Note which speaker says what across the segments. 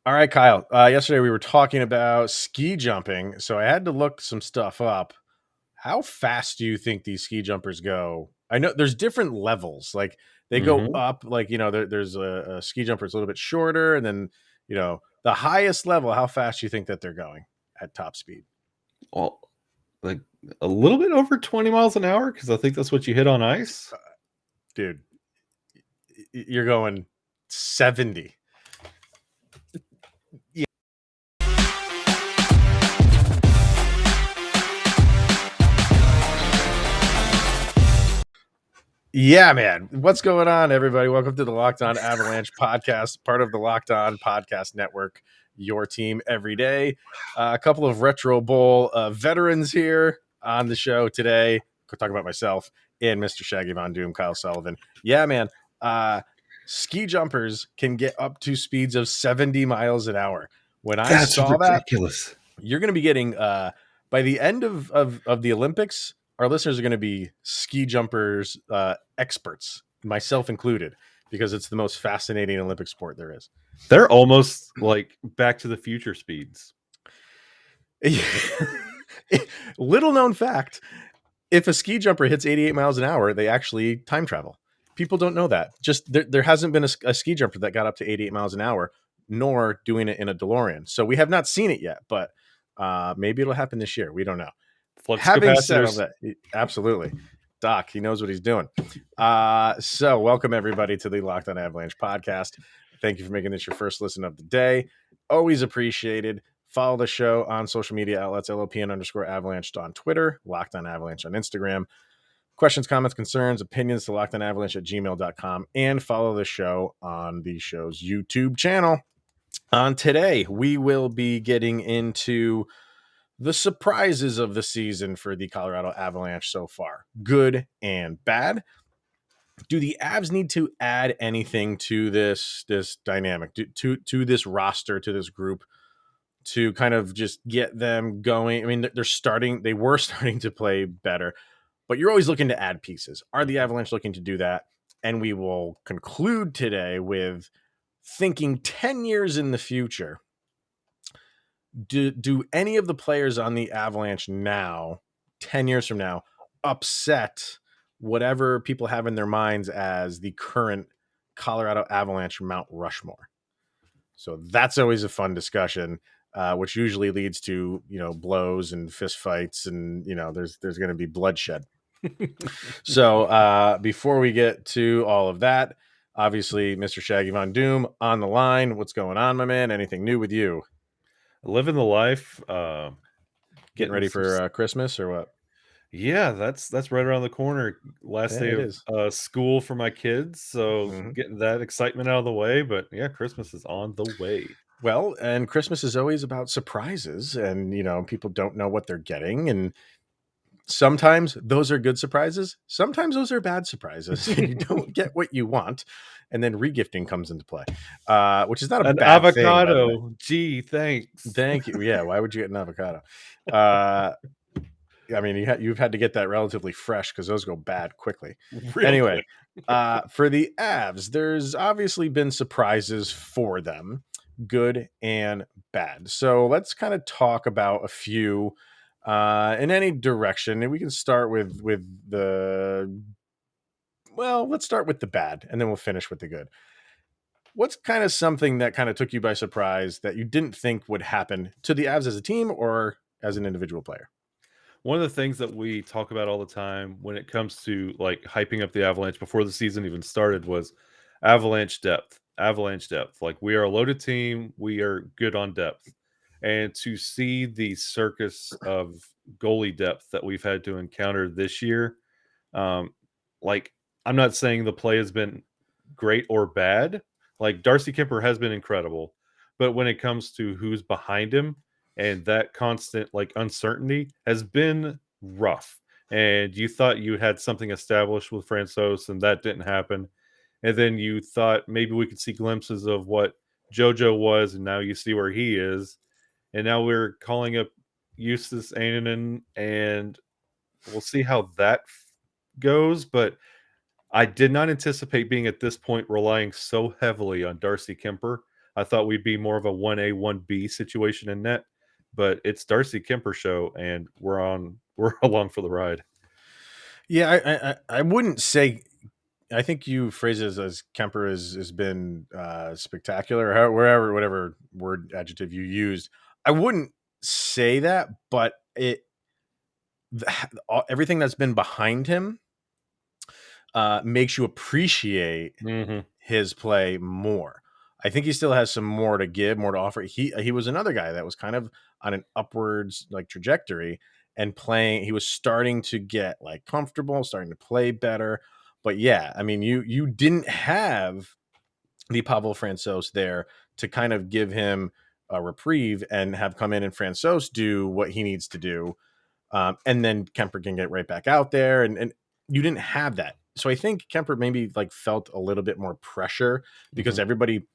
Speaker 1: All right, Kyle. Yesterday we were talking about ski jumping, so I had to look some stuff up. How fast do you think these ski jumpers go? I know there's different levels. Like they go
Speaker 2: Hmm.
Speaker 1: up, like there's a ski jumper that's a little bit shorter, and then the highest level. How fast do you think that they're going at top speed,
Speaker 2: Well, like a little bit over 20 miles an hour because I think that's what you hit on ice.
Speaker 1: dude? You're going 70. Yeah, man. What's going on, everybody? Welcome to the Locked On Avalanche podcast, part of the Locked On Podcast Network, your team every day. A couple of Retro Bowl veterans here on the show today. Could talk about myself and Mr. Shaggy Von Doom, Kyle Sullivan. Yeah, man. Ski jumpers can get up to speeds of 70 miles an hour. When I
Speaker 2: That's
Speaker 1: saw that,
Speaker 2: ridiculous.
Speaker 1: you're going to be getting by the end of the Olympics, our listeners are going to be ski jumpers experts, myself included, because it's the most fascinating Olympic sport there is.
Speaker 2: They're almost like Back to the Future speeds.
Speaker 1: Little known fact, if a ski jumper hits 88 miles an hour, they actually time travel. People don't know that. Just there hasn't been a ski jumper that got up to 88 miles an hour, nor doing it in a DeLorean. So we have not seen it yet, but maybe it'll happen this year. We don't know.
Speaker 2: Flux
Speaker 1: Having said all
Speaker 2: capacitors.
Speaker 1: that, absolutely. Doc, he knows what he's doing. So welcome everybody to the Locked On Avalanche podcast. Thank you for making this your first listen of the day. Always appreciated. Follow the show on social media outlets, LOPN_Avalanche on Twitter, Locked On Avalanche on Instagram. Questions, comments, concerns, opinions to lockedonavalanche at gmail.com, and follow the show on the show's YouTube channel. On today, we will be getting into the surprises of the season for the Colorado Avalanche so far, good and bad. Do the Avs need to add anything to this dynamic, to this roster, to this group, to kind of just get them going? I mean, they were starting to play better, but you're always looking to add pieces. Are the Avalanche looking to do that? And we will conclude today with thinking 10 years in the future. Do any of the players on the Avalanche now, 10 years from now, upset whatever people have in their minds as the current Colorado Avalanche Mount Rushmore? So that's always a fun discussion, which usually leads to blows and fist fights, and there's going to be bloodshed. So before we get to all of that, obviously, Mr. Shaggy Von Doom on the line. What's going on, my man? Anything new with you?
Speaker 2: Living the life.
Speaker 1: Getting
Speaker 2: Getting
Speaker 1: ready
Speaker 2: some.
Speaker 1: for Christmas or what?
Speaker 2: Yeah, that's right around the corner. Last
Speaker 1: Yeah,
Speaker 2: day
Speaker 1: it
Speaker 2: of
Speaker 1: is.
Speaker 2: school for my kids, so
Speaker 1: Mm-hmm.
Speaker 2: getting that excitement out of the way. But yeah, Christmas is on the way.
Speaker 1: Well, and Christmas is always about surprises, and people don't know what they're getting, and sometimes those are good surprises, sometimes those are bad surprises, and you don't get what you want, and then regifting comes into play, which is not a
Speaker 2: An
Speaker 1: bad thing, by the way.
Speaker 2: avocado. Gee, thanks.
Speaker 1: Thank you. Yeah, why would you get an avocado? Uh, I mean, you've had to get that relatively fresh because those go bad quickly.
Speaker 2: Real
Speaker 1: Anyway,
Speaker 2: quick.
Speaker 1: for the Avs, there's obviously been surprises for them, good and bad. So let's kind of talk about a few in any direction. And we can start with the let's start with the bad, and then we'll finish with the good. What's kind of something that kind of took you by surprise that you didn't think would happen to the Avs as a team or as an individual player?
Speaker 2: One of the things that we talk about all the time when it comes to like hyping up the Avalanche before the season even started was Avalanche depth. Avalanche depth. Like we are a loaded team, we are good on depth. And to see the circus of goalie depth that we've had to encounter this year, um, like I'm not saying the play has been great or bad. Like Darcy Kemper has been incredible, but when it comes to who's behind him, and that constant like uncertainty has been rough. And you thought you had something established with Francois, and that didn't happen. And then you thought maybe we could see glimpses of what JoJo was, and now you see where he is. And now we're calling up Eustace Ainanen, and we'll see how that goes. But I did not anticipate being at this point relying so heavily on Darcy Kemper. I thought we'd be more of a 1A, 1B situation in net, but it's Darcy Kemper show, and we're along for the ride.
Speaker 1: Yeah, I wouldn't say. I think you phrase it as Kemper has been spectacular, or wherever, whatever word adjective you used. I wouldn't say that, but everything that's been behind him makes you appreciate
Speaker 2: Mm-hmm.
Speaker 1: his play more. I think he still has some more to give, more to offer. He was another guy that was kind of on an upwards like trajectory and playing. He was starting to get like comfortable, starting to play better. But yeah, I mean, you didn't have the Pavel Francouz there to kind of give him a reprieve and have come in and Francouz do what he needs to do, and then Kemper can get right back out there, and you didn't have that. So I think Kemper maybe like felt a little bit more pressure because
Speaker 2: Mm-hmm.
Speaker 1: everybody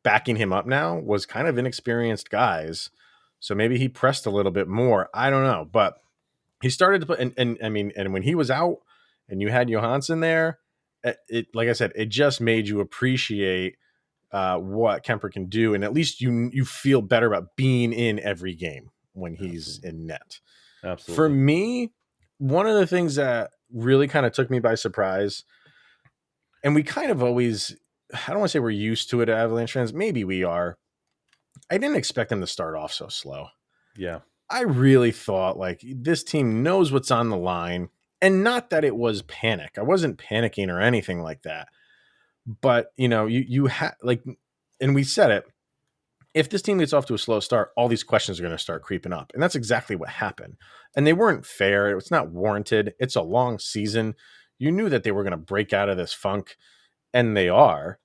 Speaker 1: backing him up now was kind of inexperienced guys. So maybe he pressed a little bit more. I don't know, but he started to put, and I mean, and when he was out and you had Johansson there, it like I said, it just made you appreciate what Kemper can do, and at least you feel better about being in every game when he's
Speaker 2: Absolutely.
Speaker 1: in net. For
Speaker 2: Absolutely.
Speaker 1: me, one of the things that really kind of took me by surprise, and we kind of always, I don't want to say we're used to it, Avalanche fans. Maybe we are. I didn't expect them to start off so slow.
Speaker 2: Yeah.
Speaker 1: I really thought like this team knows what's on the line, and not that it was panic. I wasn't panicking or anything like that. But you had like, and we said it. If this team gets off to a slow start, all these questions are going to start creeping up. And that's exactly what happened. And they weren't fair. It's not warranted. It's a long season. You knew that they were going to break out of this funk, and they are.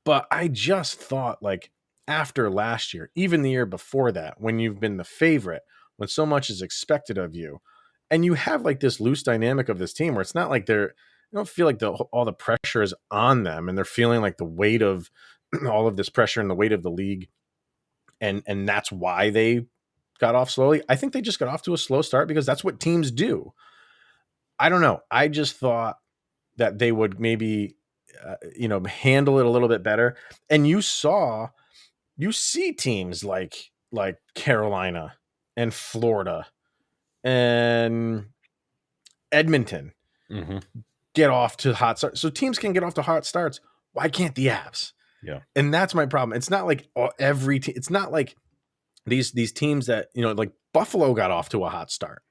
Speaker 1: But I just thought, like, after last year, even the year before that, when you've been the favorite, when so much is expected of you, and you have like this loose dynamic of this team where it's not like you don't feel like all the pressure is on them and they're feeling like the weight of all of this pressure and the weight of the league, and that's why they got off slowly. I think they just got off to a slow start because that's what teams do. I don't know. I just thought that they would maybe handle it a little bit better. And you see teams like Carolina and Florida and Edmonton
Speaker 2: Mm-hmm.
Speaker 1: get off to hot starts. So teams can get off to hot starts. Why can't the Avs?
Speaker 2: Yeah.
Speaker 1: And that's my problem. It's not like every team. It's not like these teams that like Buffalo got off to a hot start.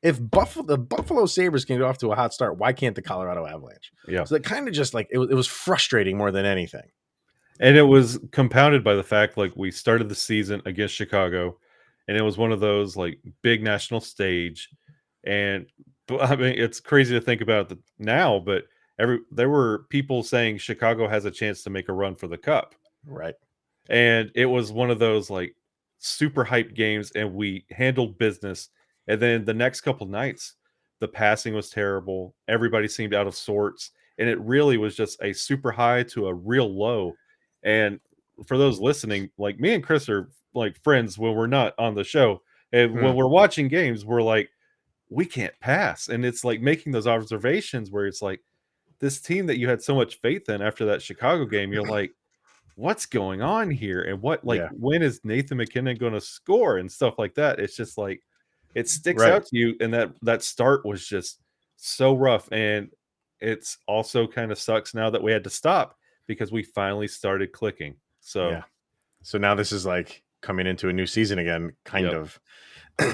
Speaker 1: If the Buffalo Sabres can get off to a hot start, why can't the Colorado Avalanche?
Speaker 2: Yeah.
Speaker 1: So it kind of just like it was frustrating more than anything.
Speaker 2: And it was compounded by the fact like we started the season against Chicago, and it was one of those like big national stage. And I mean, it's crazy to think about it now, but there were people saying Chicago has a chance to make a run for the cup.
Speaker 1: Right.
Speaker 2: And it was one of those like super hyped games, and we handled business. And then the next couple nights, the passing was terrible. Everybody seemed out of sorts, and it really was just a super high to a real low. And for those listening, like me and Chris are like friends when we're not on the show, and
Speaker 1: Hmm.
Speaker 2: when we're watching games, we're like, we can't pass. And it's like making those observations where it's like this team that you had so much faith in after that Chicago game, you're like, what's going on here? And what like
Speaker 1: Yeah.
Speaker 2: when is Nathan MacKinnon going to score and stuff like that? It's just like it sticks
Speaker 1: Right.
Speaker 2: out to you, and that start was just so rough. And it's also kind of sucks now that we had to stop because we finally started clicking.
Speaker 1: Yeah.
Speaker 2: So
Speaker 1: So now this is like coming into a new season again, kind
Speaker 2: yep.
Speaker 1: of.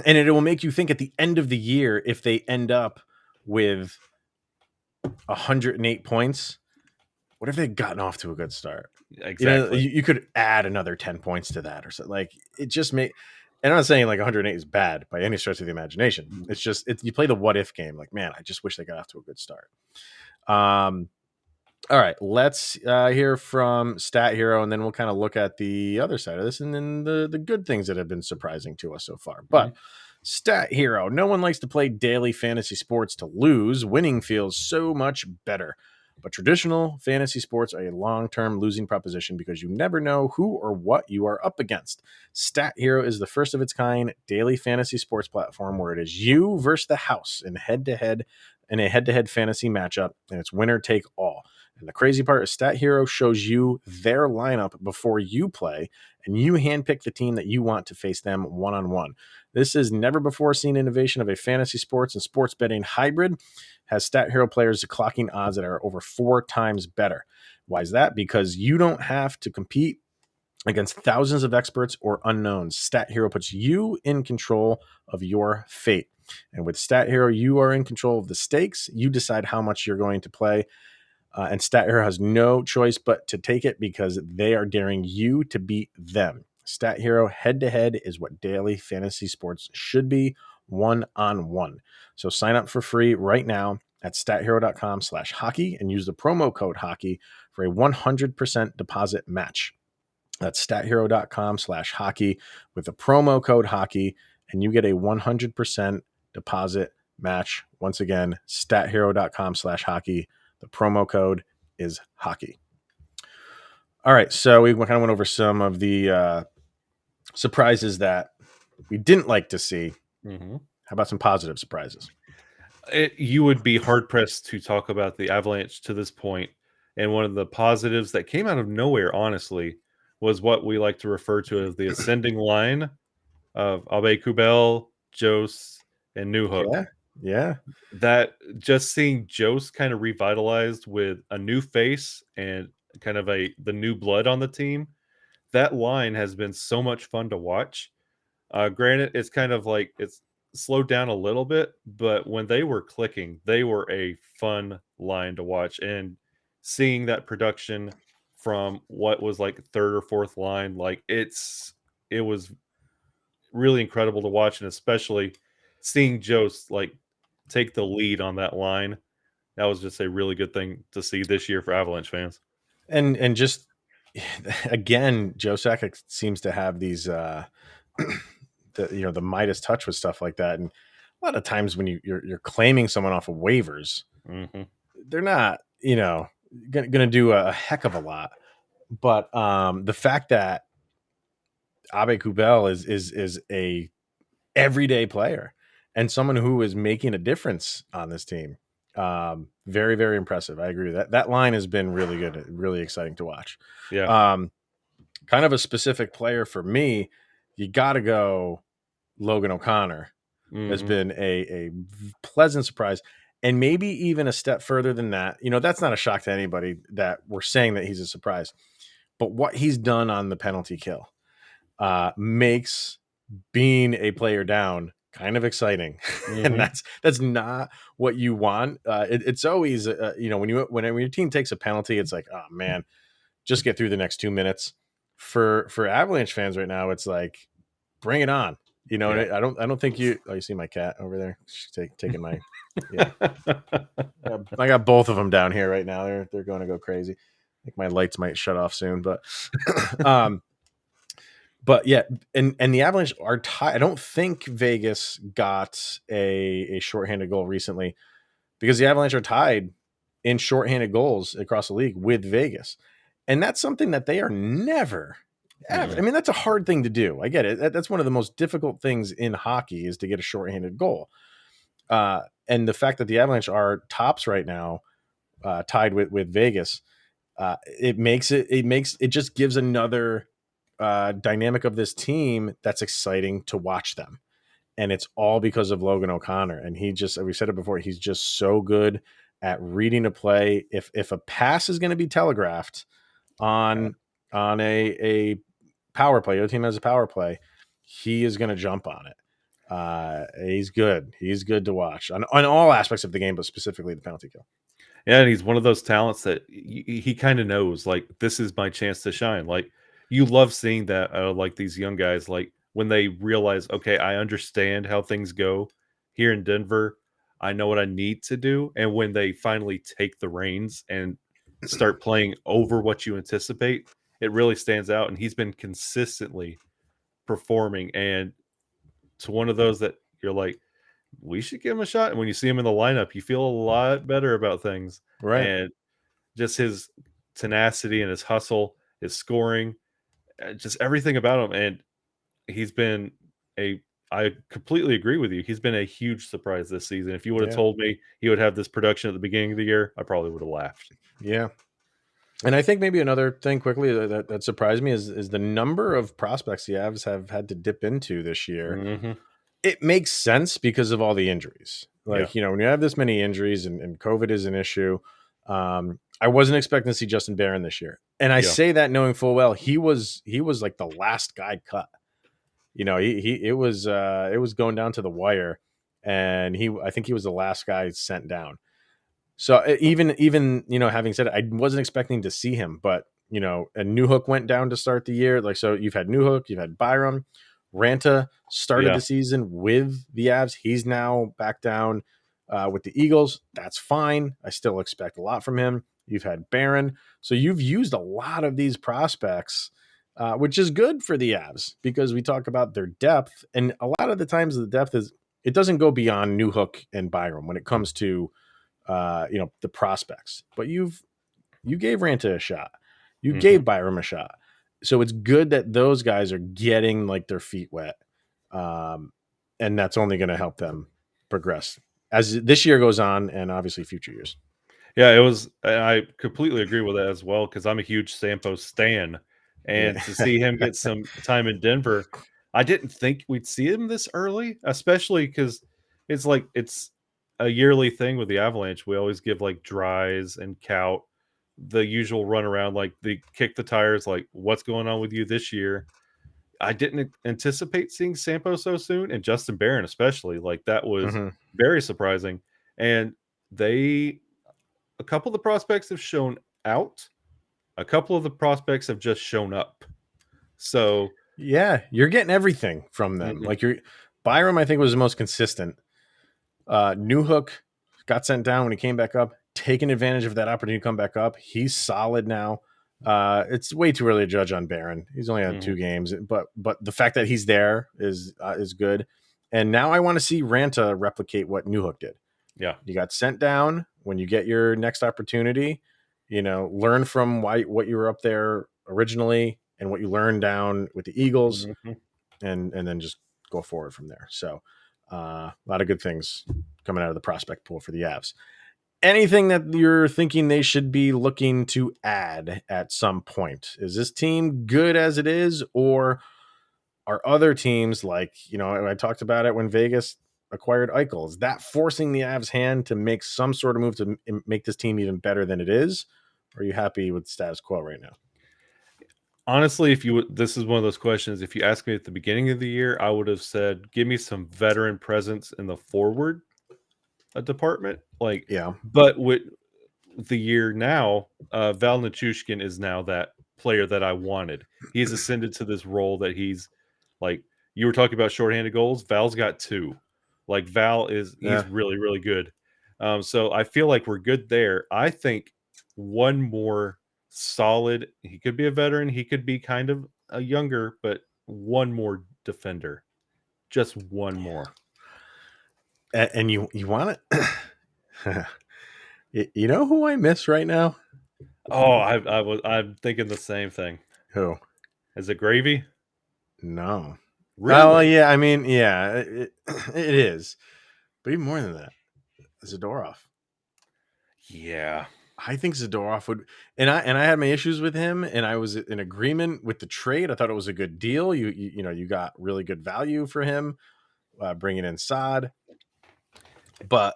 Speaker 1: And it will make you think at the end of the year, if they end up with 108 points, what if they'd gotten off to a good start?
Speaker 2: Exactly.
Speaker 1: You could add another 10 points to that or something. Like it just made, and I'm not saying like 108 is bad by any stretch of the imagination.
Speaker 2: Mm.
Speaker 1: It's just, you play the what if game. Like, man, I just wish they got off to a good start. All right, let's hear from Stat Hero, and then we'll kind of look at the other side of this and then the good things that have been surprising to us so far. But Stat Hero, no one likes to play daily fantasy sports to lose. Winning feels so much better. But traditional fantasy sports are a long-term losing proposition because you never know who or what you are up against. Stat Hero is the first of its kind daily fantasy sports platform where it is you versus the house in a head-to-head fantasy matchup, and it's winner take all. And the crazy part is Stat Hero shows you their lineup before you play, and you handpick the team that you want to face them one-on-one. This is never before seen innovation of a fantasy sports and sports betting hybrid. Has Stat Hero players clocking odds that are over 4 times better. Why is that? Because you don't have to compete against thousands of experts or unknowns. Stat Hero puts you in control of your fate. And with Stat Hero, you are in control of the stakes. You decide how much you're going to play. And Stat Hero has no choice but to take it because they are daring you to beat them. Stat Hero head-to-head is what daily fantasy sports should be, one-on-one. So sign up for free right now at stathero.com/hockey and use the promo code hockey for a 100% deposit match. That's stathero.com/hockey with the promo code hockey, and you get a 100% deposit match. Once again, stathero.com/hockey. The promo code is hockey. All right, so we kind of went over some of the surprises that we didn't like to see.
Speaker 2: Mm-hmm.
Speaker 1: How about some positive surprises?
Speaker 2: You would be hard pressed to talk about the Avalanche to this point. And one of the positives that came out of nowhere, honestly, was what we like to refer to as the ascending line of Abe-Kubel, Jost, and Newhook.
Speaker 1: Yeah.
Speaker 2: That just seeing Jost kind of revitalized with a new face and kind of the new blood on the team. That line has been so much fun to watch. Granted, it's kind of like it's slowed down a little bit, but when they were clicking, they were a fun line to watch. And seeing that production from what was like third or fourth line, like it was really incredible to watch, and especially seeing Jost like take the lead on that line. That was just a really good thing to see this year for Avalanche fans.
Speaker 1: And just again, Joe Sakic seems to have these the Midas touch with stuff like that. And a lot of times when you're claiming someone off of waivers,
Speaker 2: Mm-hmm.
Speaker 1: they're not, going to do a heck of a lot. But the fact that Abe-Kubel is a everyday player and someone who is making a difference on this team, very, very impressive. I agree with that. That line has been really good, really exciting to watch.
Speaker 2: Yeah.
Speaker 1: Kind of a specific player for me, you got to go Logan O'Connor. Has
Speaker 2: Mm-hmm.
Speaker 1: been a pleasant surprise, and maybe even a step further than that. That's not a shock to anybody that we're saying that he's a surprise, but what he's done on the penalty kill makes being a player down kind of exciting. And
Speaker 2: Mm-hmm.
Speaker 1: that's not what you want. It's always when your team takes a penalty, it's like, oh man, just get through the next 2 minutes. For Avalanche fans right now, it's like, bring it on.
Speaker 2: Yeah.
Speaker 1: I don't think you. Oh, you see my cat over there? She's taking my. Yeah, I got both of them down here right now. They're going to go crazy. I think my lights might shut off soon, but um, but yeah, and the Avalanche are tied. I don't think Vegas got a shorthanded goal recently because the Avalanche are tied in shorthanded goals across the league with Vegas, and that's something that they are never ever. I mean, that's a hard thing to do. I get it. That's one of the most difficult things in hockey is to get a shorthanded goal. And the fact that the Avalanche are tops right now, tied with Vegas, it just gives another dynamic of this team that's exciting to watch them. And it's all because of Logan O'Connor. And we said it before, he's just so good at reading a play. If a pass is going to be telegraphed on a power play, your team has a power play, he is going to jump on it. He's good. He's good to watch on all aspects of the game, but specifically the penalty kill.
Speaker 2: Yeah, and he's one of those talents that he kind of knows, like, this is my chance to shine. Like, you love seeing that, like, these young guys, like, when they realize, okay, I understand how things go here in Denver. I know what I need to do. And when they finally take the reins and start playing over what you anticipate, it really stands out. And he's been consistently performing. And to one of those that you're like, we should give him a shot. And when you see him in the lineup, you feel a lot better about things.
Speaker 1: Right.
Speaker 2: And just his tenacity and his hustle, his scoring, just everything about him. And he's been I completely agree with you. He's been a huge surprise this season. If you would have
Speaker 1: Yeah.
Speaker 2: told me he would have this production at the beginning of the year, I probably would have laughed.
Speaker 1: Yeah. And I think maybe another thing quickly that surprised me is the number of prospects the Avs have had to dip into this year.
Speaker 2: Hmm.
Speaker 1: It makes sense because of all the injuries.
Speaker 2: Yeah.
Speaker 1: Like, when you have this many injuries and COVID is an issue, I wasn't expecting to see Justin Barron this year. And I
Speaker 2: Yeah.
Speaker 1: say that knowing full well he was like the last guy cut. It was going down to the wire, and I think he was the last guy sent down. So even having said it, I wasn't expecting to see him, but and Newhook went down to start the year. Like, so you've had Newhook, you've had Byram, Ranta started
Speaker 2: Yeah.
Speaker 1: the season with the Avs. He's now back down with the Eagles. That's fine. I still expect a lot from him. You've had Barron, so you've used a lot of these prospects, which is good for the Avs because we talk about their depth, and a lot of the times the depth it doesn't go beyond Newhook and Byram when it comes to the prospects. But you gave Ranta a shot. You
Speaker 2: Hmm.
Speaker 1: gave Byram a shot. So it's good that those guys are getting like their feet wet. And that's only going to help them progress as this year goes on and obviously future years.
Speaker 2: Yeah, it was. I completely agree with that as well because I'm a huge Sampo stan, and
Speaker 1: Yeah.
Speaker 2: to see him get some time in Denver, I didn't think we'd see him this early, especially because it's a yearly thing with the Avalanche. We always give like Dries and Kaut the usual run around, like they kick the tires, like what's going on with you this year. I didn't anticipate seeing Sampo so soon, and Justin Barron especially. Like that was
Speaker 1: Hmm.
Speaker 2: very surprising, and they a couple of the prospects have shown out. A couple of the prospects have just shown up. So,
Speaker 1: Yeah, you're getting everything from them.
Speaker 2: mhm,
Speaker 1: Like Byram, I think was the most consistent. Newhook got sent down when he came back up, taking advantage of that opportunity to come back up. He's solid now. It's way too early to judge on Barron. He's only had
Speaker 2: mhm,
Speaker 1: 2 games, but the fact that he's there is good. And now I want to see Ranta replicate what Newhook did.
Speaker 2: yeah,
Speaker 1: You got sent down. When you get your next opportunity, learn from what you were up there originally and what you learned down with the Eagles,
Speaker 2: mhm.
Speaker 1: and then just go forward from there. So a lot of good things coming out of the prospect pool for the Avs. Anything that you're thinking they should be looking to add at some point? Is this team good as it is, or are other teams like, I talked about it when Vegas acquired Eichel? Is that forcing the Avs' hand to make some sort of move to make this team even better than it is? Or are you happy with status quo right now?
Speaker 2: Honestly, if you would, this is one of those questions. If you asked me at the beginning of the year, I would have said, "Give me some veteran presence in the forward department." Like,
Speaker 1: Yeah.
Speaker 2: but with the year now, Val Nichushkin is now that player that I wanted. He's ascended to this role that he's like. You were talking about shorthanded goals. Val's got two. Like he's
Speaker 1: Yeah.
Speaker 2: really really good. So I feel like we're good there. I think one more solid. He could be a veteran. He could be kind of a younger, but one more defender. Just one more.
Speaker 1: And you want it? You know who I miss right now?
Speaker 2: Oh, I'm thinking the same thing.
Speaker 1: Who?
Speaker 2: Is it gravy?
Speaker 1: No. Oh, well,
Speaker 2: Really?
Speaker 1: yeah. I mean, yeah, it is. But even more than that, Zadorov.
Speaker 2: Yeah.
Speaker 1: I think Zadorov would, and I had my issues with him, and I was in agreement with the trade. I thought it was a good deal. You got really good value for him, bringing in Saad, but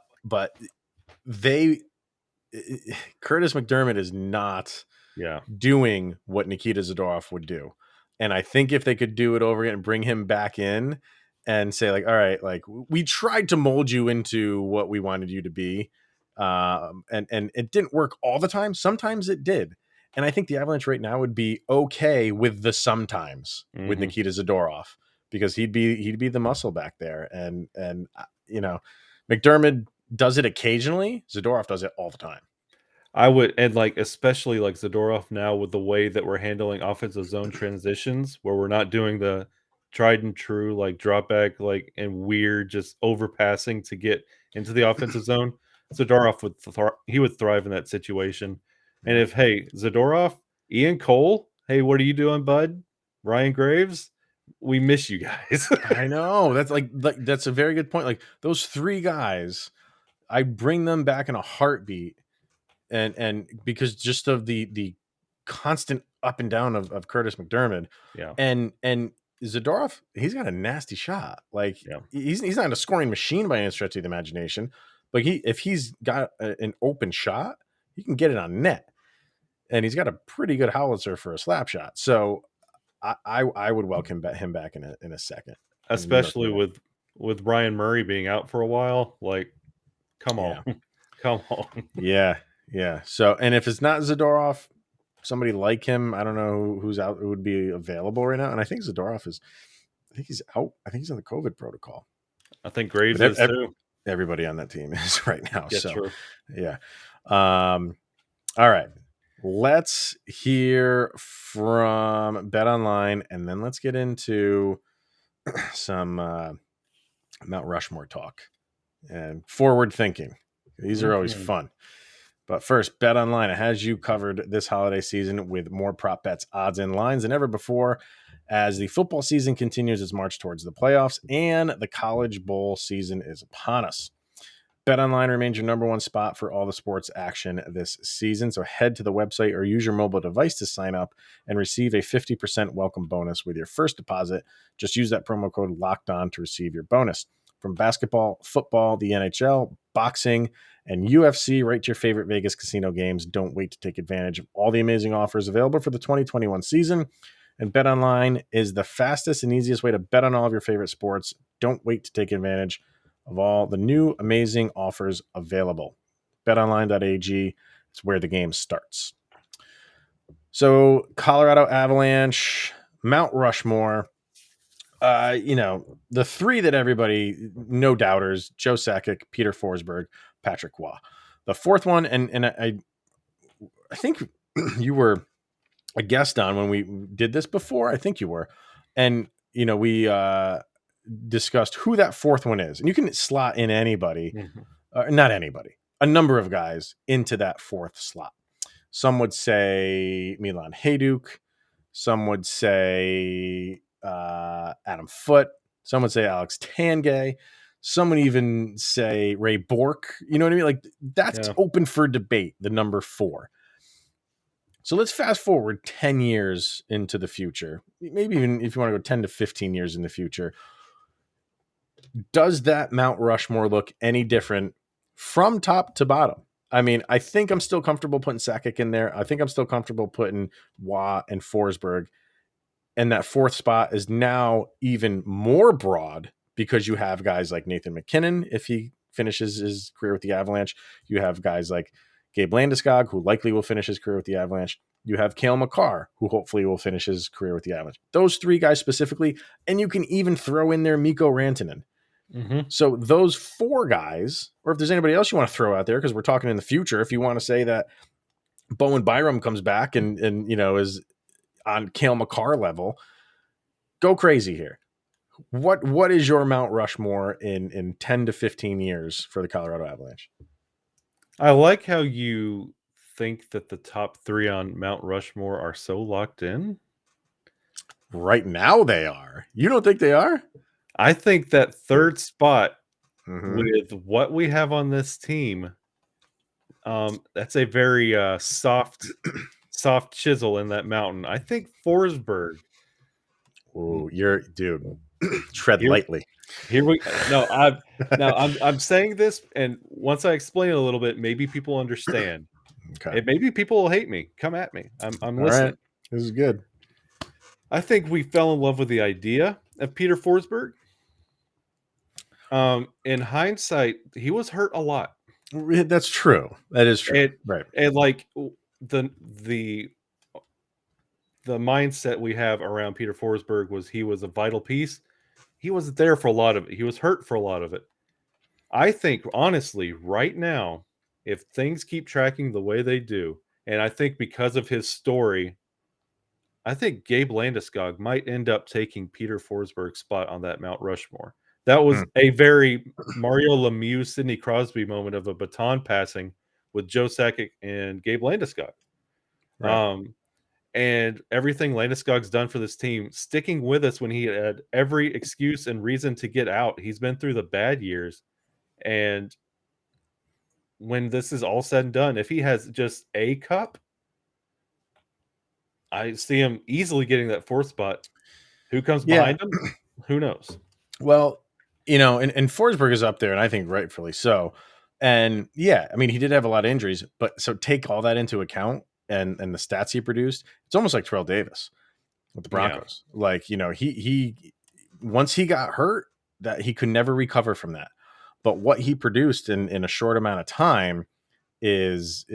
Speaker 1: they Curtis McDermott is not
Speaker 2: Yeah.
Speaker 1: doing what Nikita Zadorov would do. And I think if they could do it over again and bring him back in and say, like, all right, like we tried to mold you into what we wanted you to be. And it didn't work all the time. Sometimes it did. And I think the Avalanche right now would be okay with the sometimes with
Speaker 2: Mhm.
Speaker 1: Nikita Zadorov because he'd be the muscle back there. McDermott does it occasionally. Zadorov does it all the time.
Speaker 2: I would and, like, especially, like, Zadorov now with the way that we're handling offensive zone transitions, where we're not doing the tried and true, like, drop back, like, and weird just overpassing to get into the offensive zone. Zadorov he would thrive in that situation. And
Speaker 1: Yeah.
Speaker 2: if, hey, Zadorov, Ian Cole, "Hey, what are you doing, bud?" Ryan Graves, "We miss you guys."
Speaker 1: I know. That's like that's a very good point. Like those three guys, I bring them back in a heartbeat, and because just of the constant up and down of Curtis McDermott.
Speaker 2: Yeah.
Speaker 1: And Zadorov, he's got a nasty shot. Like
Speaker 2: Yeah.
Speaker 1: he's not a scoring machine by any stretch of the imagination, but if he's got an open shot, he can get it on net. And he's got a pretty good howitzer for a slap shot. So I would welcome him back in a second.
Speaker 2: Especially with Ryan Murray being out for a while. Like, come on. Come on.
Speaker 1: Yeah. So, and if it's not Zadorov, somebody like him, I don't know who's out, who would be available right now. And I think Zadorov I think he's out. I think he's on the COVID protocol.
Speaker 2: I think Graves is too.
Speaker 1: Everybody on that team is right now.
Speaker 2: Yeah,
Speaker 1: so,
Speaker 2: true.
Speaker 1: Yeah. All right. Let's hear from Bet Online, and then let's get into some Mount Rushmore talk and forward thinking. These are always fun. But first, Bet Online has you covered this holiday season with more prop bets, odds, and lines than ever before as the football season continues its march towards the playoffs and the College Bowl season is upon us. BetOnline remains your number one spot for all the sports action this season. So head to the website or use your mobile device to sign up and receive a 50% welcome bonus with your first deposit. Just use that promo code LOCKEDON to receive your bonus. From basketball, football, the NHL, boxing, and UFC, right to your favorite Vegas casino games. Don't wait to take advantage of all the amazing offers available for the 2021 season. And BetOnline is the fastest and easiest way to bet on all of your favorite sports. Don't wait to take advantage of all the new amazing offers available. BetOnline.ag is where the game starts. So Colorado Avalanche, Mount Rushmore, the three that everybody, no doubters, Joe Sakic, Peter Forsberg, Patrick Waugh. The fourth one, and I think you were a guest on when we did this before. I think you were. And, we discussed who that fourth one is. And you can slot in anybody, not anybody, a number of guys into that fourth slot. Some would say Milan Hajduk. Some would say Adam Foote. Some would say Alex Tanguay. Some would even say Ray Bourque. You know what I mean? Like that's open for debate, the number 4. So let's fast forward 10 years into the future. Maybe even if you want to go 10 to 15 years in the future. Does that Mount Rushmore look any different from top to bottom? I mean, I think I'm still comfortable putting Sakic in there. I think I'm still comfortable putting Waugh and Forsberg. And that fourth spot is now even more broad because you have guys like Nathan MacKinnon, if he finishes his career with the Avalanche. You have guys like Gabe Landeskog, who likely will finish his career with the Avalanche. You have Cale Makar, who hopefully will finish his career with the Avalanche. Those 3 guys specifically, and you can even throw in there Mikko Rantanen. So those 4 guys, or if there's anybody else you want to throw out there, because we're talking in the future, if you want to say that Bowen Byram comes back and is on Cale Makar level, go crazy here. What is your Mount Rushmore in 10 to 15 years for the Colorado Avalanche?
Speaker 2: I like how you think that the top 3 on Mount Rushmore are so locked in.
Speaker 1: Right now they are. You don't think they are?
Speaker 2: I think that third spot with what we have on this team, that's a very soft chisel in that mountain. I think Forsberg.
Speaker 1: Oh, dude. Tread lightly.
Speaker 2: Here we I'm saying this, and once I explain it a little bit, maybe people understand.
Speaker 1: Okay.
Speaker 2: And maybe people will hate me. Come at me. I'm
Speaker 1: All
Speaker 2: listening.
Speaker 1: Right. This is good.
Speaker 2: I think we fell in love with the idea of Peter Forsberg. In hindsight, he was hurt a lot.
Speaker 1: That's true. That is true. Right.
Speaker 2: And like the mindset we have around Peter Forsberg was he was a vital piece. He wasn't there for a lot of it. He was hurt for a lot of it. I think, honestly, right now, if things keep tracking the way they do, and I think because of his story, I think Gabe Landeskog might end up taking Peter Forsberg's spot on that Mount Rushmore. That was a very Mario Lemieux, Sidney Crosby moment of a baton passing with Joe Sakic and Gabe Landeskog. Right. And everything Landeskog's done for this team, sticking with us when he had every excuse and reason to get out. He's been through the bad years. And when this is all said and done, if he has just a cup, I see him easily getting that fourth spot. Who comes
Speaker 1: Yeah.
Speaker 2: behind him? Who knows?
Speaker 1: Well, and Forsberg is up there, and I think rightfully so. And yeah, I mean, he did have a lot of injuries, but so take all that into account and the stats he produced. It's almost like Terrell Davis with the
Speaker 2: Yeah.
Speaker 1: Broncos. Like, he once he got hurt, that he could never recover from that. But what he produced in a short amount of time is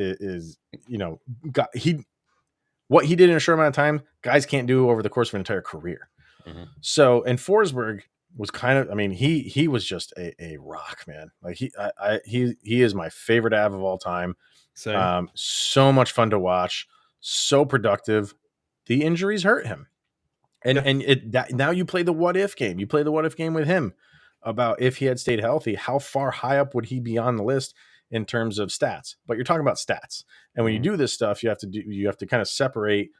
Speaker 1: got he what he did in a short amount of time, guys can't do over the course of an entire career.
Speaker 2: Mm-hmm.
Speaker 1: So, and Forsberg was kind of, I mean, he was just a rock, man. Like he is my favorite Av of all time.
Speaker 2: Same.
Speaker 1: So much fun to watch, so productive. The injuries hurt him.
Speaker 2: Yeah.
Speaker 1: Now you play the what if game. You play the what if game with him about if he had stayed healthy, how far high up would he be on the list in terms of stats? But you're talking about stats. And when you do this stuff, you have to kind of separate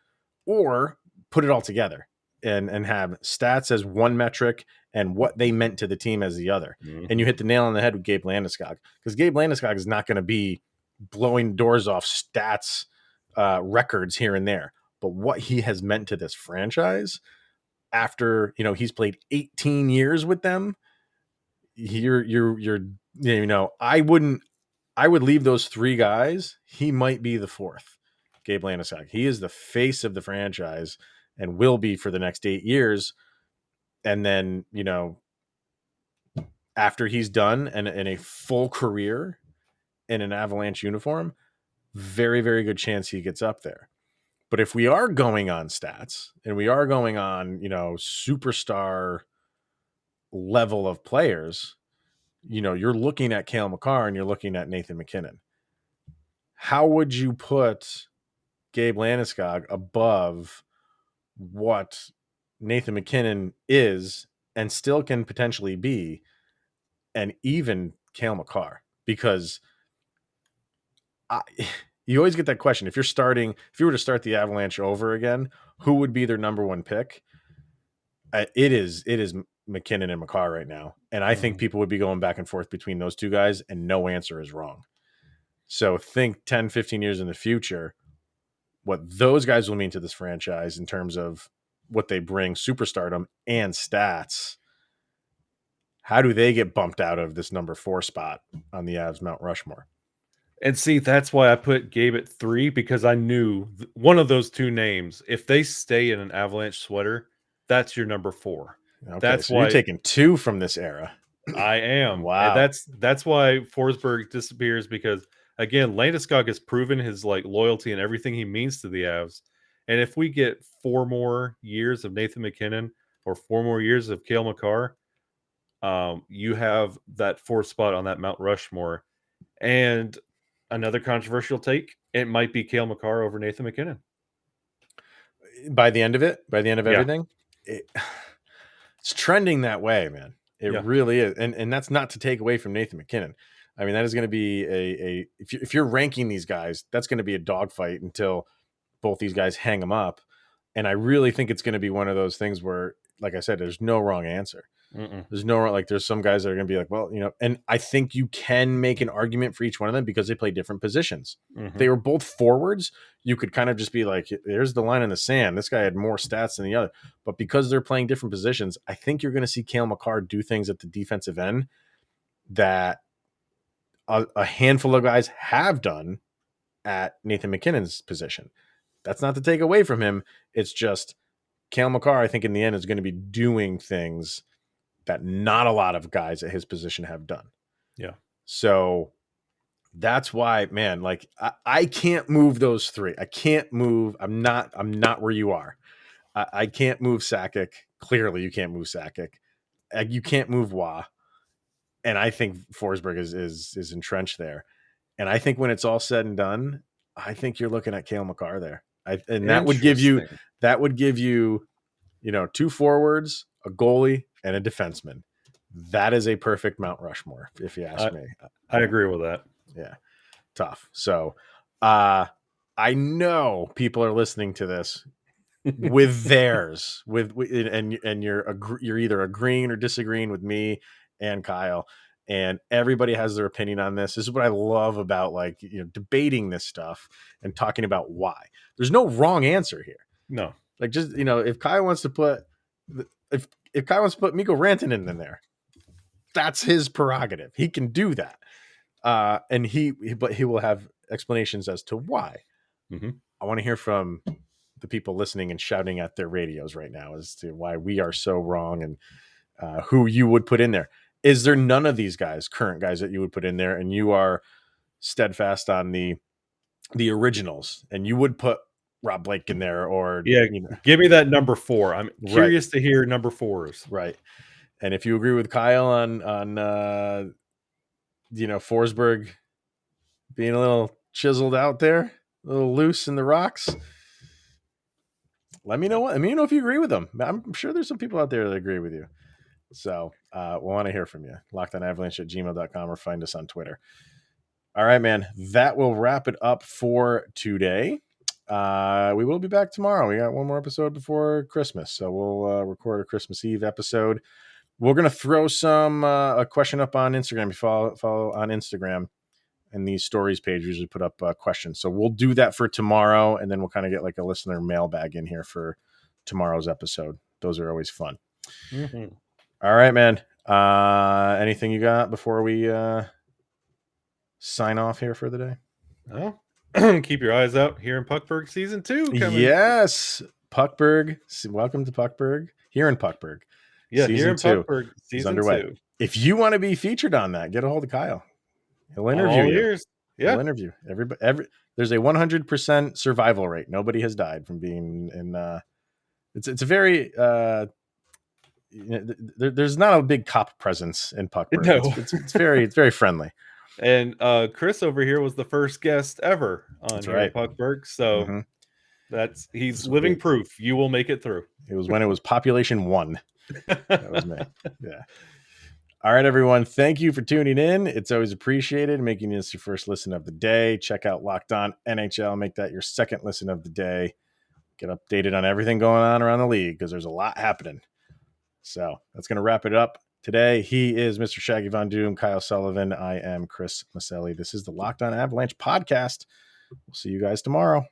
Speaker 1: or put it all together and have stats as one metric and what they meant to the team as the other.
Speaker 2: Mm-hmm.
Speaker 1: And you hit the nail on the head with Gabe Landeskog, because Gabe Landeskog is not going to be blowing doors off stats records here and there. But what he has meant to this franchise after, he's played 18 years with them, I would leave those three guys. He might be the fourth, Gabe Landeskog. He is the face of the franchise and will be for the next 8 years. And then, after he's done and in a full career in an Avalanche uniform, very, very good chance he gets up there. But if we are going on stats and we are going on, superstar level of players, you're looking at Cale Makar and you're looking at Nathan MacKinnon. How would you put Gabe Landeskog above what Nathan MacKinnon is and still can potentially be, and even Cale Makar? Because you always get that question. If you were to start the Avalanche over again, who would be their number one pick? It is MacKinnon and Makar right now. And I think people would be going back and forth between those two guys, and no answer is wrong. So think 10, 15 years in the future, what those guys will mean to this franchise in terms of what they bring, superstardom and stats. How do they get bumped out of this number 4 spot on the Avs Mount Rushmore?
Speaker 2: And see, that's why I put Gabe at 3, because I knew one of those two names, if they stay in an Avalanche sweater, that's your number 4.
Speaker 1: Okay,
Speaker 2: that's
Speaker 1: so
Speaker 2: why
Speaker 1: you're taking 2 from this era.
Speaker 2: I am.
Speaker 1: Wow.
Speaker 2: And that's why Forsberg disappears, because again, Landeskog has proven his loyalty and everything he means to the Avs. And if we get 4 more years of Nathan MacKinnon or 4 more years of Cale Makar, you have that 4th spot on that Mount Rushmore. And another controversial take, it might be Cale Makar over Nathan MacKinnon.
Speaker 1: By the end of everything, it's trending that way, man. It really is. And that's not to take away from Nathan MacKinnon. I mean, that is going to be if you're ranking these guys, that's going to be a dogfight until both these guys hang them up. And I really think it's going to be one of those things where, like I said, there's no wrong answer. There's no, there's some guys that are going to be like, well, and I think you can make an argument for each one of them because they play different positions. They were both forwards. You could kind of just be like, there's the line in the sand. This guy had more stats than the other. But because they're playing different positions, I think you're going to see Cale Makar do things at the defensive end that a handful of guys have done at Nathan MacKinnon's position. That's not to take away from him. It's just Cale Makar, I think in the end, is going to be doing things that not a lot of guys at his position have done.
Speaker 2: Yeah.
Speaker 1: So that's why, man, I can't move those 3. I can't move. I'm not where you are. I can't move Sakic. Clearly you can't move Sakic. You can't move Wah. And I think Forsberg is entrenched there. And I think when it's all said and done, I think you're looking at Cale Makar there. And that would give you 2 forwards, a goalie, and a defenseman. That is a perfect Mount Rushmore, if you ask me.
Speaker 2: I agree with that.
Speaker 1: Yeah. Tough. So I know people are listening to this with theirs, and you're either agreeing or disagreeing with me and Kyle, and everybody has their opinion on this. This is what I love about debating this stuff and talking about why. There's no wrong answer here.
Speaker 2: No.
Speaker 1: Like, just, if Kyle wants to put if Kyle wants to put Mikko Rantanen in there, that's his prerogative. He can do that. But he will have explanations as to why.
Speaker 2: Mm-hmm.
Speaker 1: I want to hear from the people listening and shouting at their radios right now as to why we are so wrong and who you would put in there. Is there none of these guys, current guys, that you would put in there, and you are steadfast on the originals, and you would put Rob Blake in there, or
Speaker 2: give me that number 4. I'm curious to hear number 4s.
Speaker 1: Right. And if you agree with Kyle on Forsberg being a little chiseled out there, a little loose in the rocks, let me know. Let me know if you agree with them. I'm sure there's some people out there that agree with you. So we'll want to hear from you. LockedOnAvalanche@gmail.com or find us on Twitter. All right, man. That will wrap it up for today. We will be back tomorrow. We got one more episode before Christmas, so we'll record a Christmas Eve episode. We're gonna throw a question up on Instagram. You follow on Instagram, and these stories page usually put up questions. So we'll do that for tomorrow, and then we'll kind of get like a listener mailbag in here for tomorrow's episode. Those are always fun.
Speaker 2: Mm-hmm.
Speaker 1: All right, man. Anything you got before we sign off here for the day?
Speaker 2: Oh, keep your eyes out here in Puckburg season 2 coming.
Speaker 1: Yes, Puckburg. Welcome to Puckburg. Here in Puckburg.
Speaker 2: Yeah,
Speaker 1: season
Speaker 2: here in
Speaker 1: 2
Speaker 2: Puckburg
Speaker 1: is
Speaker 2: season
Speaker 1: underway.
Speaker 2: 2.
Speaker 1: If you want to be featured on that, get a hold of Kyle. He'll interview you.
Speaker 2: Ears. Yeah.
Speaker 1: He'll interview everybody. There's a 100% survival rate. Nobody has died from being in. It's a very. There's not a big cop presence in Puckburg.
Speaker 2: No.
Speaker 1: It's very friendly.
Speaker 2: And Chris over here was the first guest ever on here at Puckburg, so he's living proof you will make it through.
Speaker 1: It was when it was population 1. That was me. Yeah. All right, everyone. Thank you for tuning in. It's always appreciated, making this your first listen of the day. Check out Locked On NHL. Make that your second listen of the day. Get updated on everything going on around the league because there's a lot happening. So that's going to wrap it up today. He is Mr. Shaggy Von Doom, Kyle Sullivan. I am Chris Maselli. This is the Locked On Avalanche podcast. We'll see you guys tomorrow.